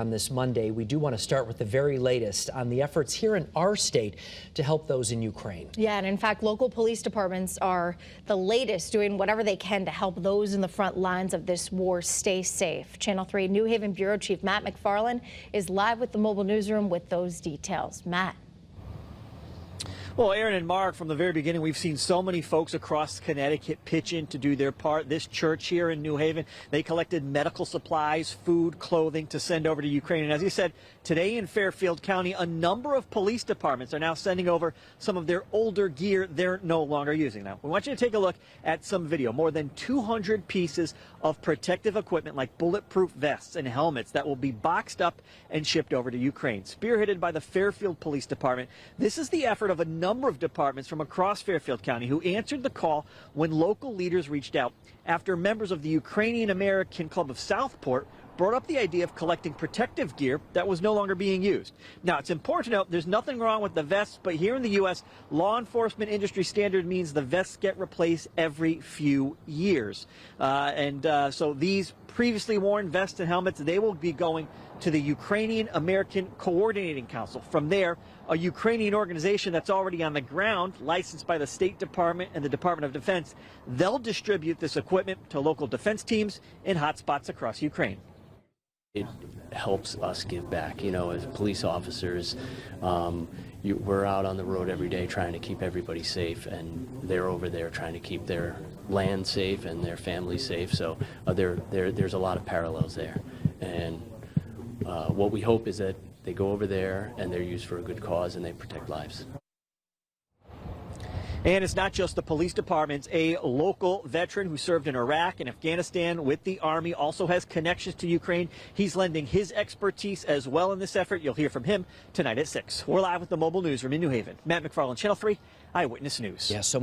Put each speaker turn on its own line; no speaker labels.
On this Monday, we do want to start with the very latest on the efforts here in our state to help those in Ukraine.
Yeah, and in fact, local police departments are the latest doing whatever they can to help those in the front lines of this war stay safe. Channel 3 New Haven Bureau Chief Matt McFarland is live with the mobile newsroom with those details. Matt.
Well, Aaron and Mark, from the very beginning, we've seen so many folks across Connecticut pitch in to do their part. This church here in New Haven, they collected medical supplies, food, clothing to send over to Ukraine. And as you said, today in Fairfield County, a number of police departments are now sending over some of their older gear they're no longer using. Now, we want you to take a look at some video. More than 200 pieces of protective equipment like bulletproof vests and helmets that will be boxed up and shipped over to Ukraine. Spearheaded by the Fairfield Police Department, this is the effort of a number of departments from across Fairfield County who answered the call when local leaders reached out after members of the Ukrainian American Club of Southport brought up the idea of collecting protective gear that was no longer being used. Now, it's important to note there's nothing wrong with the vests, but here in the U.S., law enforcement industry standard means the vests get replaced every few years. So these previously worn vests and helmets, they will be going to the Ukrainian American Coordinating Council. From there, a Ukrainian organization that's already on the ground, licensed by the State Department and the Department of Defense, they'll distribute this equipment to local defense teams in hotspots across Ukraine.
It helps us give back, you know, as police officers. We're out on the road every day trying to keep everybody safe, and they're over there trying to keep their land safe and their family safe. So there's a lot of parallels there. And what we hope is that they go over there and they're used for a good cause and they protect lives.
And it's not just the police departments. A local veteran who served in Iraq and Afghanistan with the Army also has connections to Ukraine. He's lending his expertise as well in this effort. You'll hear from him tonight at 6. We're live with the mobile newsroom in New Haven. Matt McFarland, Channel 3 Eyewitness News.
Yeah, so